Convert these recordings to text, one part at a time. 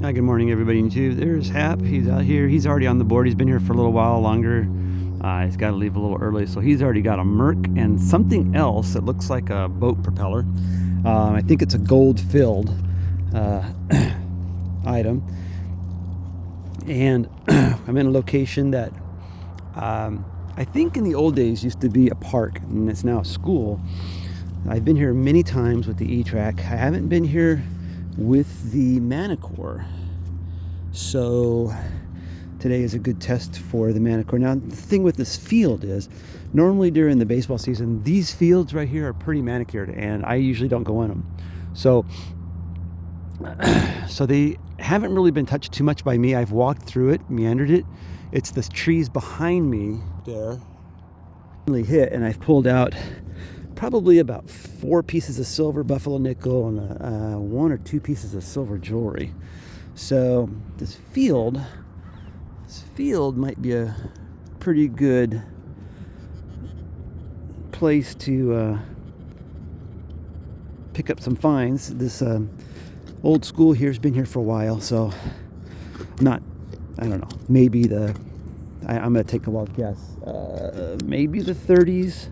Hi, good morning, everybody in YouTube. There's Hap. He's out here. He's already on the board. He's been here for a little while longer. He's got to leave a little early, so he's already got a Merc and something else that looks like a boat propeller. I think it's a gold-filled item. And I'm in a location that I think in the old days used to be a park, and it's now a school. I've been here many times with the E-trac. I haven't been here with the Manicore, so today is a good test for the Manicore. Now, the thing with this field is, normally during the baseball season, these fields right here are pretty manicured, and I usually don't go in them. So they haven't really been touched too much by me. I've walked through it, meandered it. It's the trees behind me there really hit, and I've pulled out probably about 4 pieces of silver buffalo nickel and 1 or 2 pieces of silver jewelry. So this field might be a pretty good place to pick up some finds. This old school here's been here for a while, so I don't know, maybe I'm gonna take a wild guess, maybe the 30s.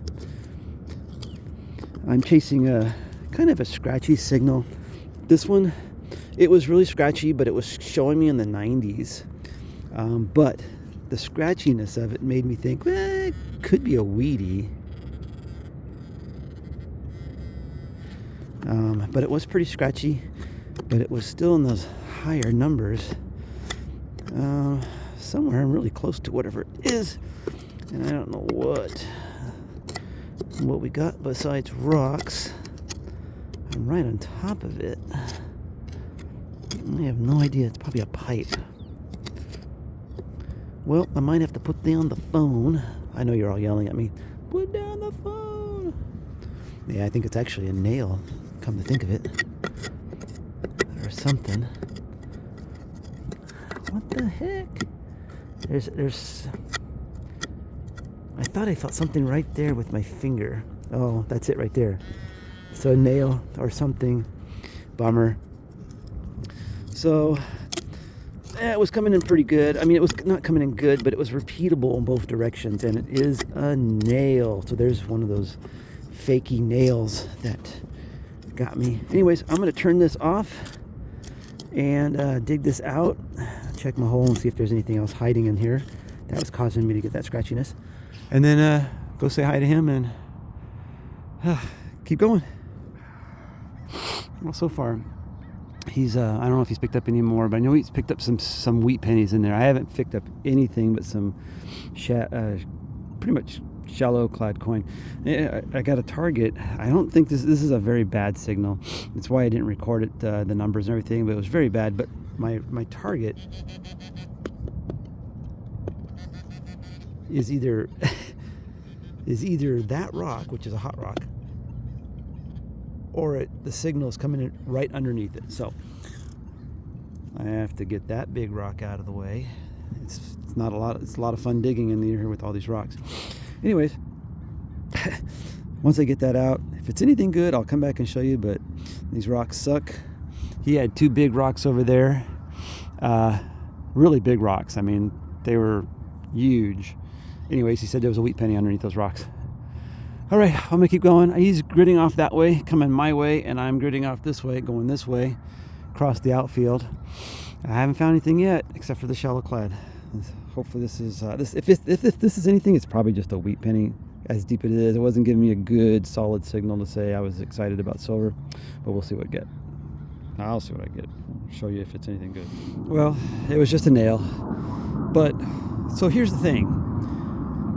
I'm chasing a kind of a scratchy signal. This one, it was really scratchy, but it was showing me in the 90s. But the scratchiness of it made me think, it could be a weedy. But it was pretty scratchy, but it was still in those higher numbers. Somewhere I'm really close to whatever it is, and I don't know what we got besides rocks. I'm right on top of it. I have no idea. It's probably a pipe. Well, I might have to put down the phone. I know you're all yelling at me. Put down the phone. Yeah, I think it's actually a nail, come to think of it. Or something. What the heck? There's I thought I felt something right there with my finger. Oh, that's it right there. So a nail or something. Bummer. So it was coming in pretty good. I mean, it was not coming in good, but it was repeatable in both directions, and it is a nail. So there's one of those fakey nails that got me. Anyways, I'm going to turn this off and dig this out. Check my hole and see if there's anything else hiding in here that was causing me to get that scratchiness. And then go say hi to him and keep going. Well, so far, he's, I don't know if he's picked up any more, but I know he's picked up some wheat pennies in there. I haven't picked up anything but some pretty much shallow clad coin. I got a target. I don't think this is a very bad signal. That's why I didn't record it, the numbers and everything, but it was very bad. But my target is either that rock, which is a hot rock, or the signal is coming in right underneath it. So I have to get that big rock out of the way. It's not a lot. It's a lot of fun digging in here with all these rocks. Anyways, once I get that out, if it's anything good, I'll come back and show you. But these rocks suck. He had 2 big rocks over there, really big rocks. I mean, they were huge. Anyways, he said there was a wheat penny underneath those rocks. All right, I'm gonna keep going. He's gridding off that way, coming my way, and I'm gridding off this way, going this way, across the outfield. I haven't found anything yet, except for the shallow clad. Hopefully this is, if this is anything, it's probably just a wheat penny, as deep as it is. It wasn't giving me a good, solid signal to say I was excited about silver, but we'll see what I get. I'll see what I get. Show you if it's anything good. Well, it was just a nail. But, so here's the thing.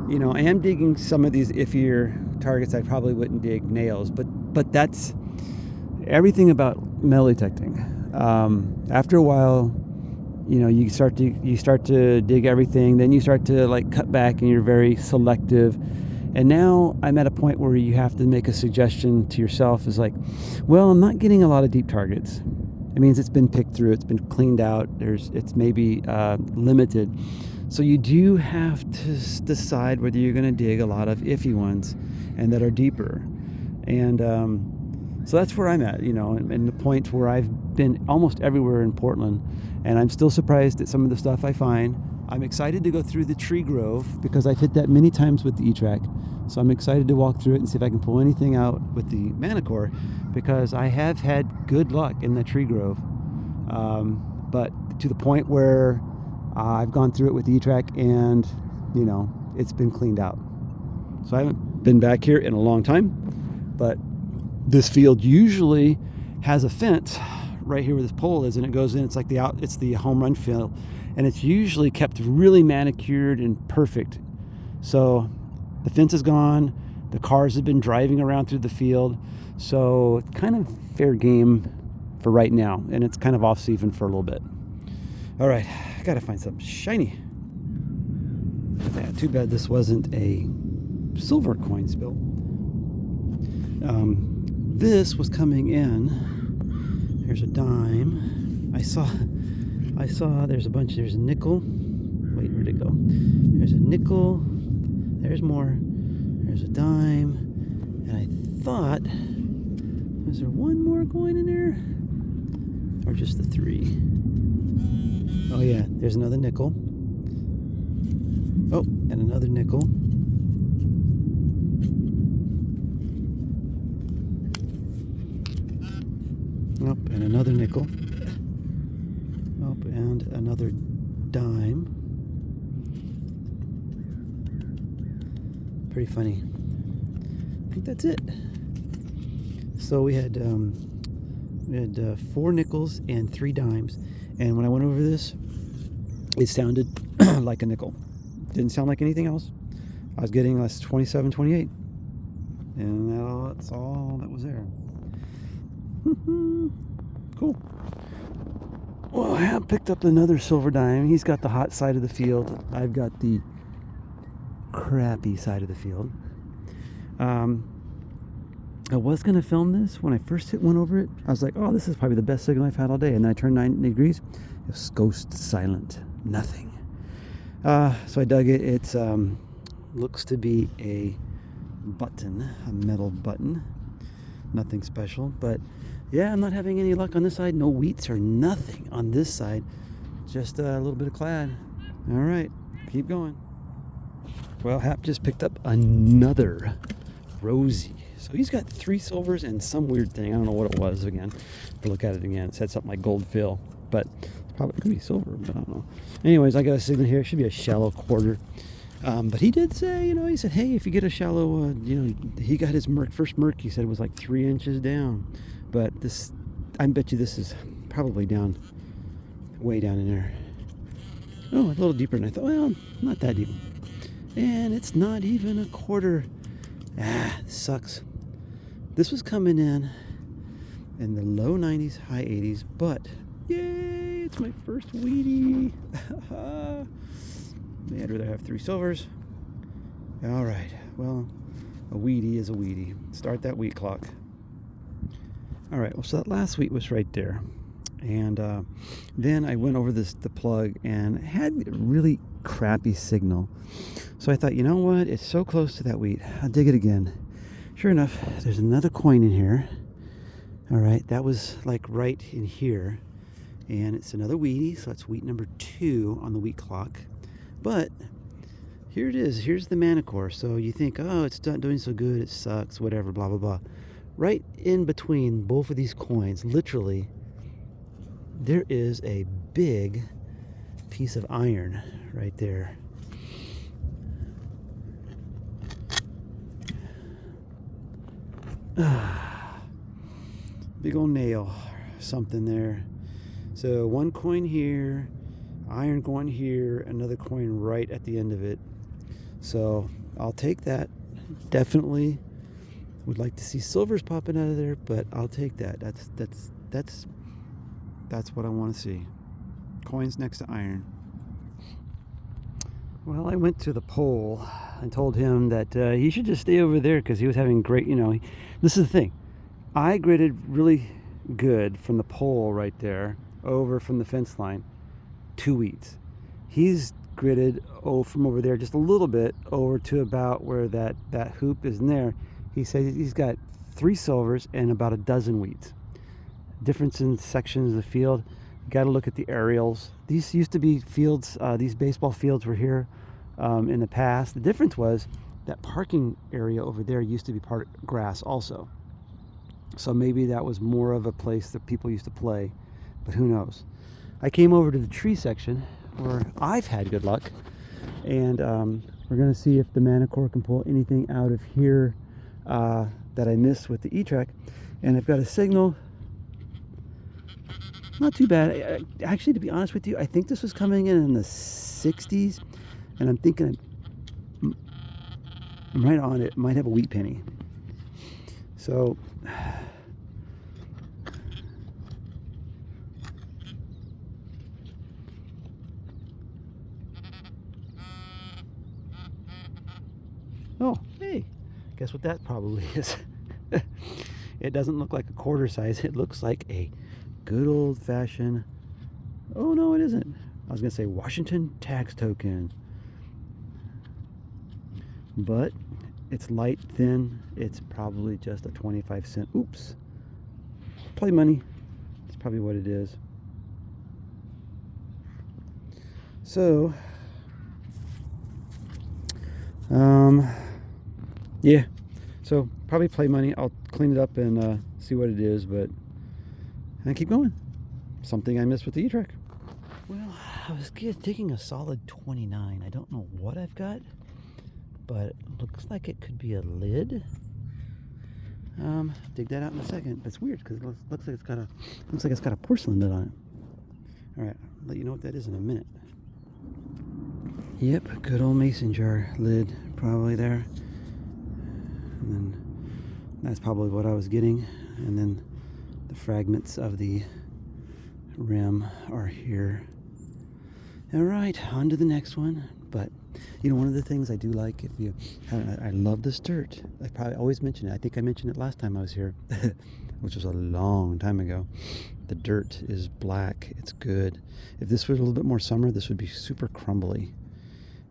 You know, I am digging some of these iffier targets I probably wouldn't dig nails, but that's everything about metal detecting. After a while, you know, you start to dig everything, then you start to like cut back and you're very selective. And now I'm at a point where you have to make a suggestion to yourself is like, well, I'm not getting a lot of deep targets. It means it's been picked through, it's been cleaned out, it's maybe limited. So you do have to decide whether you're going to dig a lot of iffy ones and that are deeper. And So that's where I'm at, you know, and the point where I've been almost everywhere in Portland, and I'm still surprised at some of the stuff I find. I'm excited to go through the tree grove because I've hit that many times with the E-trac. So I'm excited to walk through it and see if I can pull anything out with the Manicore, because I have had good luck in the tree grove. But to the point where I've gone through it with the E-trac and, you know, it's been cleaned out. So I haven't been back here in a long time, but this field usually has a fence right here where this pole is, and it goes in. It's like it's the home run field, and it's usually kept really manicured and perfect. So the fence is gone. The cars have been driving around through the field, so it's kind of fair game for right now, and it's kind of off season for a little bit. All right, I gotta find something shiny. Yeah, too bad this wasn't a silver coin spill. This was coming in. Here's a dime. I saw there's a nickel. Wait, where'd it go? There's a nickel. There's more. There's a dime. And I thought, was there one more coin in there? Or just the 3? Oh yeah, there's another nickel. Oh, and another nickel. Oh, and another nickel. Oh, and another dime. Pretty funny. I think that's it. So we had 4 nickels and 3 dimes, and when I went over this, it sounded like a nickel. Didn't sound like anything else. I was getting less 27, 28, and that's all that was there. Cool. Well, I have picked up another silver dime. He's got the hot side of the field. I've got the crappy side of the field. I was going to film this. When I first went over it, I was like, oh, this is probably the best signal I've had all day. And then I turned 90 degrees. It was ghost silent. Nothing. So I dug it. It looks to be a button, a metal button. Nothing special, but yeah, I'm not having any luck on this side. No wheats or nothing on this side. Just a little bit of clad. All right, keep going. Well, Hap just picked up another Rosie. So he's got 3 silvers and some weird thing. I don't know what it was again. To look at it again, it said something like gold fill, but it's probably could be silver, but I don't know. Anyways, I got a signal here. It should be a shallow quarter. But he did say, he said, hey, if you get a shallow, he got his first merc, he said it was like 3 inches down. But this, I bet you this is probably down, way down in there. Oh, a little deeper than I thought. Well, not that deep. And it's not even a quarter. Sucks. This was coming in the low 90s, high 80s, but yay, it's my first wheatie. I'd rather have 3 silvers. All right, well, a wheatie is a wheatie. Start that wheat clock. All right, well, so that last wheat was right there. And then I went over the plug and had a really crappy signal. So I thought, you know what? It's so close to that wheat. I'll dig it again. Sure enough, there's another coin in here. All right, that was like right in here. And it's another wheatie, so that's wheat number 2 on the wheat clock. But here it is. Here's the Manicore. So you think, oh, it's not doing so good. It sucks, whatever, blah, blah, blah. Right in between both of these coins, literally, there is a big piece of iron right there. Big old nail, something there. So 1 coin here, iron going here, another coin right at the end of it. So I'll take that. Definitely would like to see silvers popping out of there, but I'll take that. That's what I want to see. Coins next to iron. Well, I went to the pole and told him that he should just stay over there because he was having great, this is the thing. I gridded really good from the pole right there over from the fence line 2 wheats. He's gridded from over there just a little bit over to about where that hoop is in there. He says he's got 3 silvers and about a dozen wheats. Difference in sections of the field. You got to look at the aerials. These used to be fields. These baseball fields were here in the past. The difference was that parking area over there used to be part grass also. So maybe that was more of a place that people used to play, but who knows. I came over to the tree section where I've had good luck, and we're going to see if the Manicore can pull anything out of here that I missed with the E-trac. And I've got a signal. Not too bad. Actually, to be honest with you, I think this was coming in the 60s, and I'm thinking I'm right on it. Might have a wheat penny. So oh, hey, guess what that probably is. It doesn't look like a quarter size. It looks like a good old-fashioned, oh no, it isn't. I was gonna say Washington tax token, but it's light, thin. It's probably just a 25-cent. Oops, play money. That's probably what it is. So yeah, so probably play money. I'll clean it up and see what it is, but I keep going. Something I missed with the E-trac. Well, I was digging a solid 29. I don't know what I've got, but it looks like it could be a lid. Dig that out in a second. It's weird because it looks like it's got a porcelain lid on it. All right, I'll let you know what that is in a minute. Yep, good old mason jar lid probably there. And then that's probably what I was getting. And then the fragments of the rim are here. All right, on to the next one. But you know, one of the things I do like, if you I love this dirt. I probably always mention it. I think I mentioned it last time I was here, which was a long time ago. The dirt is black. It's good. If this was a little bit more summer, this would be super crumbly.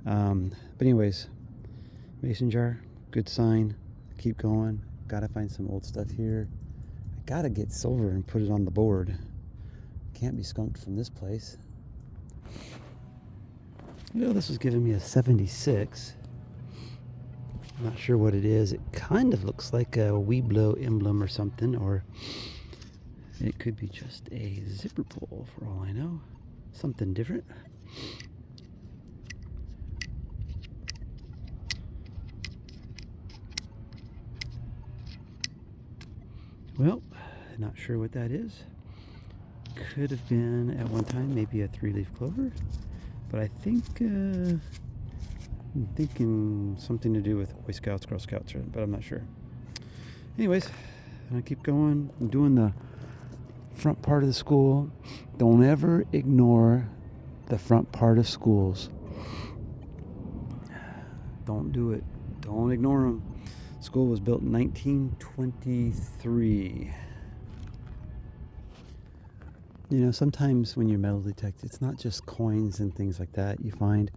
But anyways, mason jar, good sign. Keep going. Gotta find some old stuff here. I gotta get silver and put it on the board. Can't be skunked from this place. You know, this was giving me a 76. I'm not sure what it is. It kind of looks like a Weeblo emblem or something, or it could be just a zipper pull for all I know. Something different. Well, not sure what that is. Could have been at one time maybe a 3-leaf clover, but I think I'm thinking something to do with Boy Scouts, Girl Scouts, but I'm not sure. Anyways, I keep going. I'm doing the front part of the school. Don't ever ignore the front part of schools. Don't do it. Don't ignore them. School was built in 1923. You know, sometimes when you metal detect, it's not just coins and things like that you find,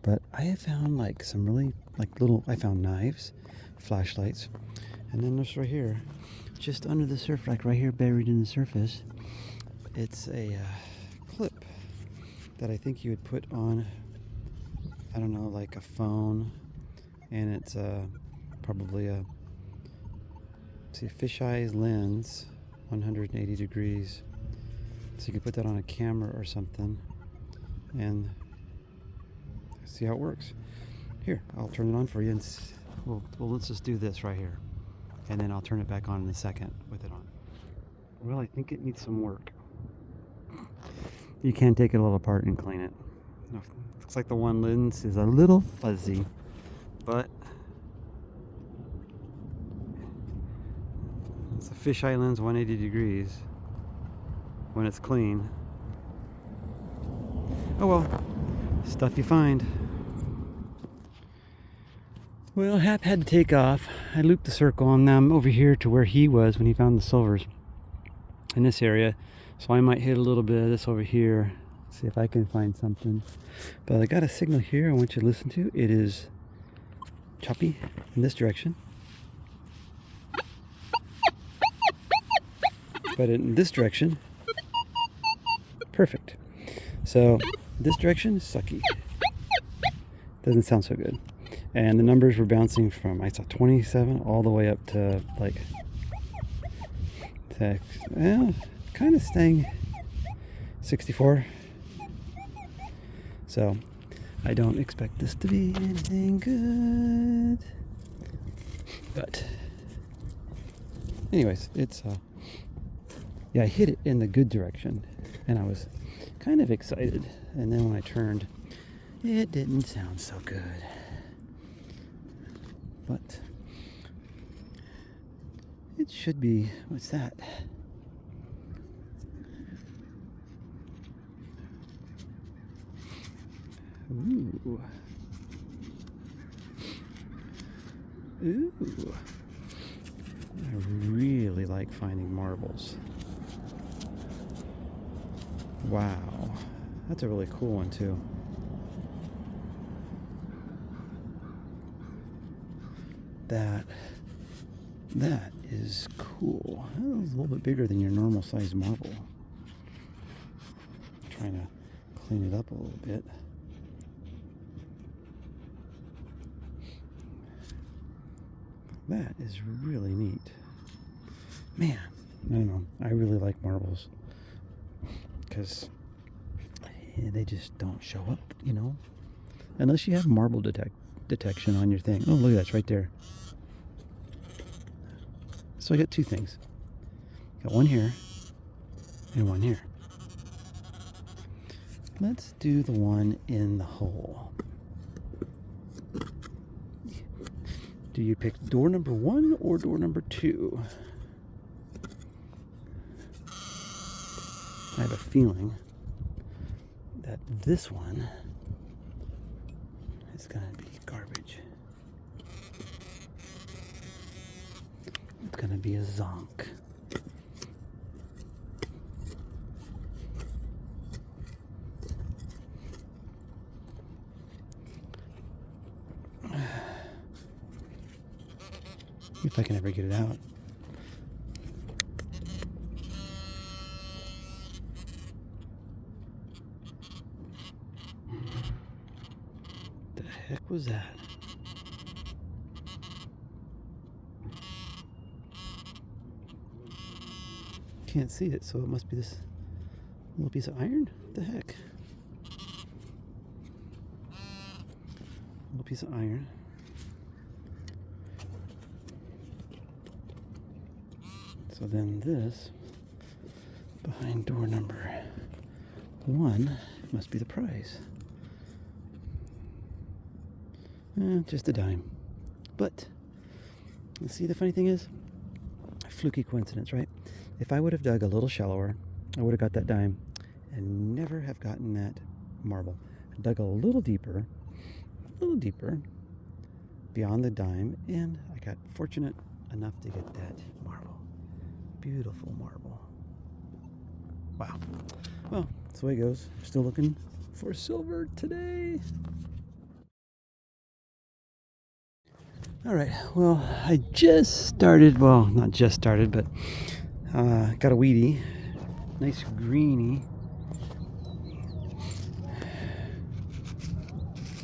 but I have found like some really I found knives, flashlights, and then this right here, just under the surface, like right here buried in the surface, it's a clip that I think you would put on, I don't know, like a phone, and it's probably a fisheye lens, 180 degrees. So you can put that on a camera or something and see how it works. Here, I'll turn it on for you, and well, let's just do this right here, and then I'll turn it back on in a second with it on. Well, I think it needs some work. You can take it a little apart and clean it. Looks like the one lens is a little fuzzy, but it's a fisheye lens, 180 degrees. When it's clean. Oh well, stuff you find. Well, Hap had to take off. I looped the circle, and now I'm over here to where he was when he found the silvers in this area. So I might hit a little bit of this over here, see if I can find something. But I got a signal here I want you to listen to. It is choppy in this direction. But in this direction, perfect. So this direction, sucky. Doesn't sound so good. And the numbers were bouncing from, I saw 27 all the way up to like, kind of staying 64. So I don't expect this to be anything good. But anyways, it's yeah, I hit it in the good direction and I was kind of excited. And then when I turned, it didn't sound so good. But it should be, what's that? Ooh. Ooh. I really like finding marbles. Wow. That's a really cool one too. That is cool. That was a little bit bigger than your normal size marble. Trying to clean it up a little bit. That is really neat. Man, I don't know. I really like marbles because they just don't show up, you know, unless you have marble detection on your thing. Oh, look at that, it's right there. So I got two things. Got one here and one here. Let's do the one in the hole. Do you pick door number 1 or door number 2? I have a feeling that this one is going to be garbage. It's going to be a zonk. If I can ever get it out. The heck was that? Can't see it, so it must be this little piece of iron? What the heck? Little piece of iron. So then this, behind door number 1, must be the prize. Just a dime. But, let's see, the funny thing is, fluky coincidence, right? If I would have dug a little shallower, I would have got that dime and never have gotten that marble. I dug a little deeper, beyond the dime, and I got fortunate enough to get that marble. Beautiful marble. Wow. Well, that's the way it goes. I'm still looking for silver today. All right. Well, I just started. Well, not just started, but got a weedy. Nice greeny.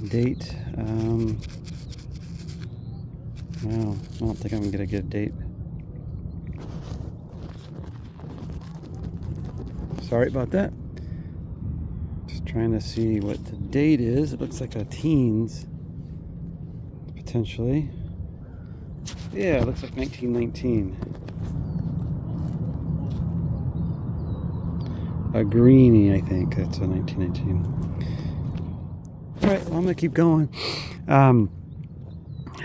Date. Well, I don't think I'm going to get a good date. Sorry about that. Just trying to see what the date is. It looks like a teens, potentially. Yeah, it looks like 1919. A greenie, I think. That's a 1919. All right, well, I'm going to keep going.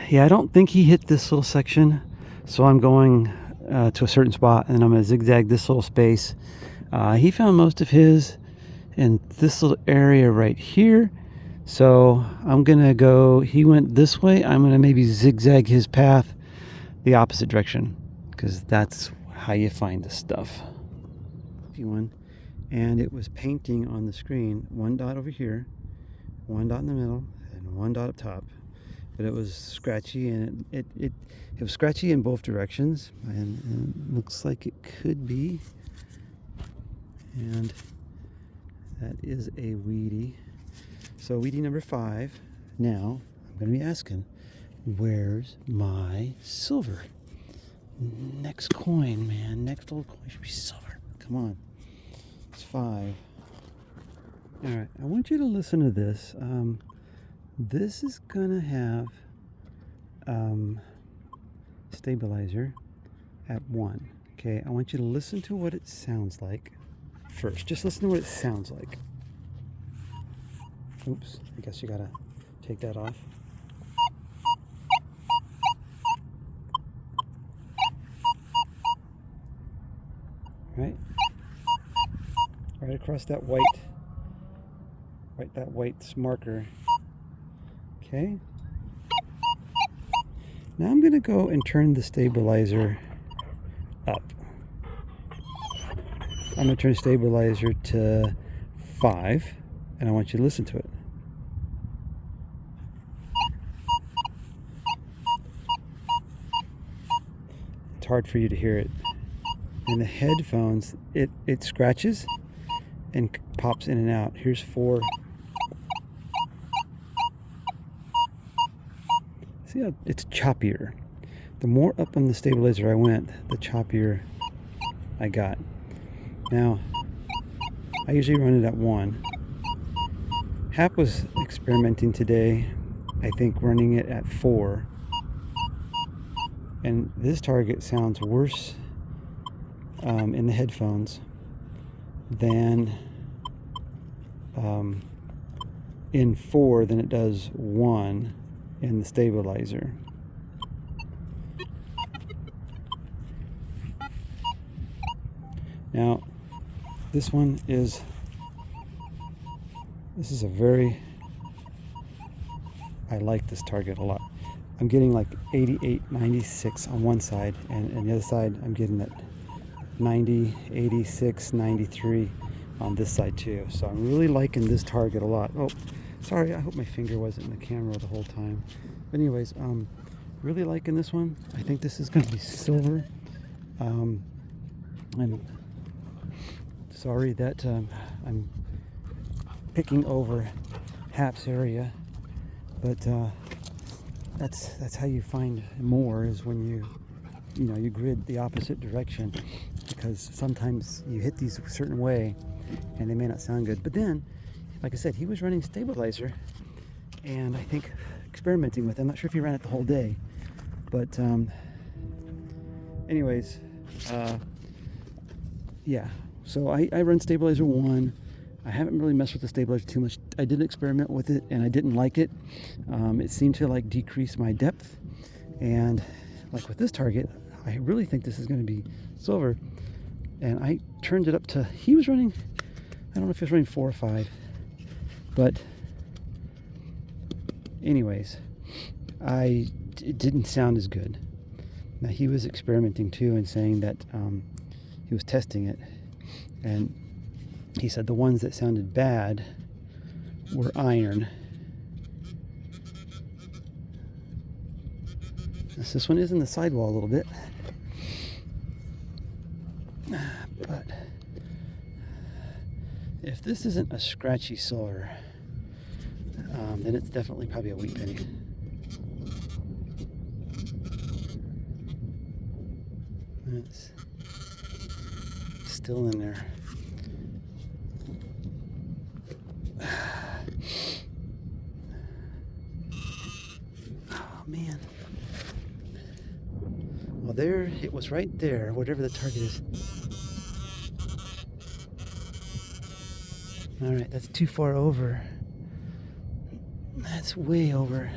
Yeah, I don't think he hit this little section, so I'm going to a certain spot, and I'm going to zigzag this little space. He found most of his in this little area right here. So I'm going to go, he went this way. I'm going to maybe zigzag his path the opposite direction, because that's how you find this stuff. And it was painting on the screen, one dot over here, one dot in the middle, and one dot up top. but it was scratchy, and it was scratchy in both directions, and it looks like it could be. And that is a Wheatie. So Wheatie number 5. Now I'm going to be asking, where's my silver? Next coin, man. Next old coin should be silver. Come on. It's 5. All right. I want you to listen to this. This is going to have stabilizer at 1. Okay. I want you to listen to what it sounds like first. Just listen to what it sounds like. Oops. I guess you got to take that off. Right across that white marker. Okay, now I'm gonna go and turn the stabilizer up. I'm gonna turn the stabilizer to 5, and I want you to listen to it. It's hard for you to hear it. In the headphones, it scratches and pops in and out. Here's 4. See how it's choppier. The more up on the stabilizer I went, the choppier I got. Now, I usually run it at 1. Hap was experimenting today, I think running it at 4. And this target sounds worse in the headphones than in 4 than it does 1 in the stabilizer. Now this is a very, I like this target a lot. I'm getting like 88, 96 on one side, and the other side I'm getting at 90, 86, 93 on this side too. So I'm really liking this target a lot. Oh, sorry, I hope my finger wasn't in the camera the whole time. But anyways, really liking this one. I think this is going to be silver. I'm sorry that I'm picking over Hap's area, but that's how you find more, is when you grid the opposite direction, because sometimes you hit these a certain way and they may not sound good. But then, like I said, he was running stabilizer, and I think experimenting with it. I'm not sure if he ran it the whole day, but anyways, yeah. So I run stabilizer 1. I haven't really messed with the stabilizer too much. I did experiment with it, and I didn't like it. It seemed to like decrease my depth, and like with this target, I really think this is going to be silver. And I turned it up to, he was running, I don't know if he was running 4 or 5, but anyways, it didn't sound as good. Now he was experimenting too and saying that he was testing it, and he said the ones that sounded bad were iron. This one is in the sidewall a little bit, but if this isn't a scratchy silver, then it's definitely probably a wheat penny. It's still in there. Oh man. Well, there, it was right there, whatever the target is. All right, that's too far over. That's way over.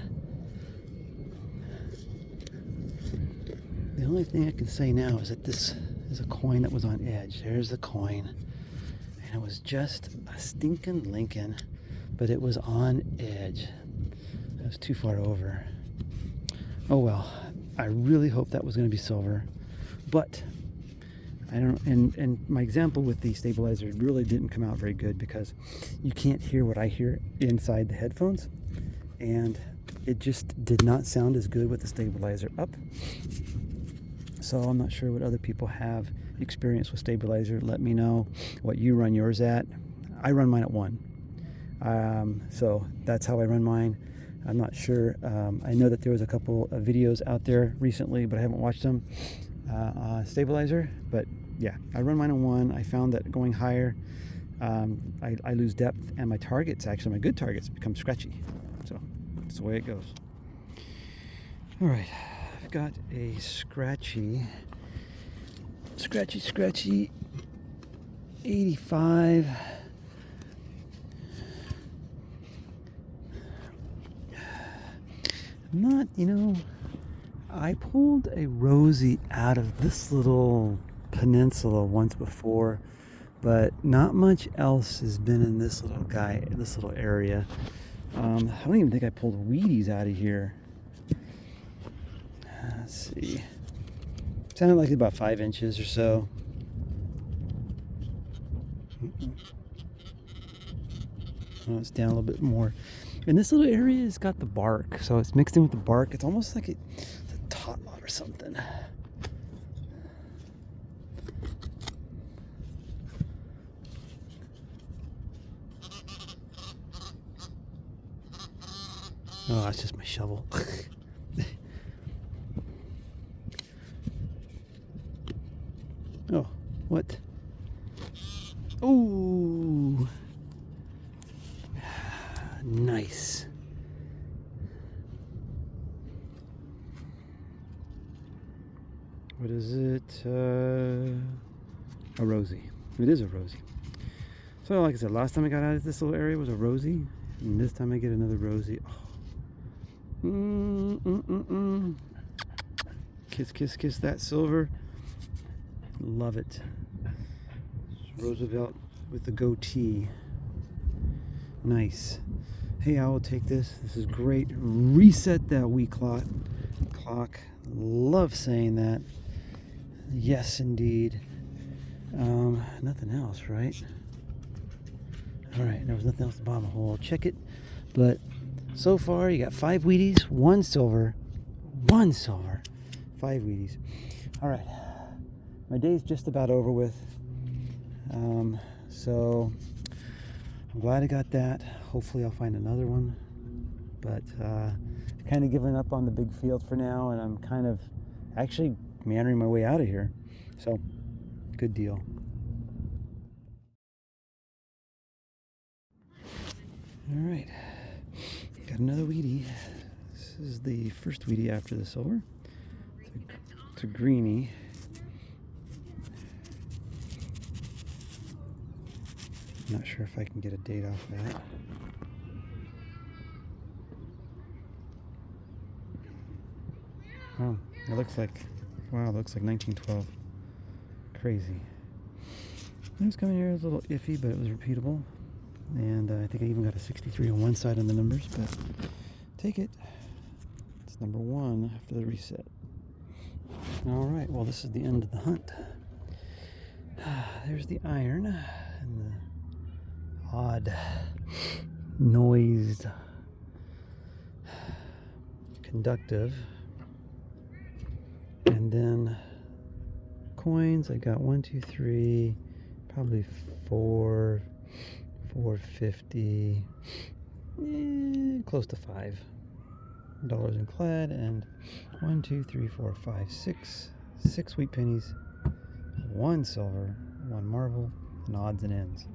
The only thing I can say now is that this is a coin that was on edge. There's the coin. And it was just a stinking Lincoln, but it was on edge. It was too far over. Oh well, I really hope that was going to be silver, but I don't know. And my example with the stabilizer really didn't come out very good, because you can't hear what I hear inside the headphones, and it just did not sound as good with the stabilizer up. So I'm not sure what other people have experience with stabilizer. Let me know what you run yours at. I run mine at 1. So that's how I run mine. I'm not sure. I know that there was a couple of videos out there recently, but I haven't watched them. Stabilizer, but yeah, I run mine at 1. I found that going higher, I lose depth, and my targets, actually my good targets, become scratchy. So that's the way it goes. All right, I've got a scratchy 85. Not, I pulled a Rosie out of this little peninsula once before, but not much else has been in this little area. I don't even think I pulled Wheaties out of here. Let's see. Sounded like about 5 inches or so. Oh, it's down a little bit more. And this little area has got the bark, so it's mixed in with the bark. It's almost like it's a tot lot or something. Oh, that's just my shovel. Oh, what? Oh, nice. What is it? A Rosie. It is a Rosie. So, like I said, last time I got out of this little area was a Rosie, and this time I get another Rosie. Oh. Kiss, kiss, kiss that silver. Love it. Roosevelt with the goatee. Nice. Hey, I will take this. This is great. Reset that wee clock. Love saying that. Yes, indeed. Nothing else, right? All right, there was nothing else at the bottom of the hole. Check it. But so far, you got 5 Wheaties, 1 silver, 5 Wheaties. All right, my day's just about over with. So I'm glad I got that. Hopefully I'll find another one. But kind of giving up on the big field for now, and I'm kind of actually meandering my way out of here. So good deal. All right, got another Wheatie. This is the first Wheatie after the silver. It's a greenie. Not sure if I can get a date off of that. Oh, it looks like, wow, it looks like 1912. Crazy. It was coming here, it was a little iffy, but it was repeatable. And I think I even got a 63 on one side on the numbers, but take it. It's number 1 after the reset. All right, well, this is the end of the hunt. There's the iron and the odd noise conductive. And then coins, I got 1, 2, 3, probably 4, 450, close to $5 in clad, and 1, 2, 3, 4, 5, 6 wheat pennies, 1 silver, 1 marble, and odds and ends.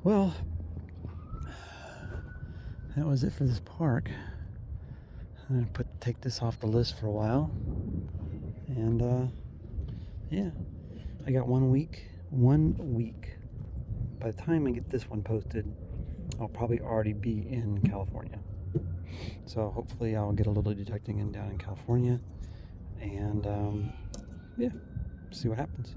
Well, that was it for this park. I'm gonna take this off the list for a while, and yeah, I got 1 week. By the time I get this one posted, I'll probably already be in California. So hopefully I'll get a little detecting in down in California, and yeah, see what happens.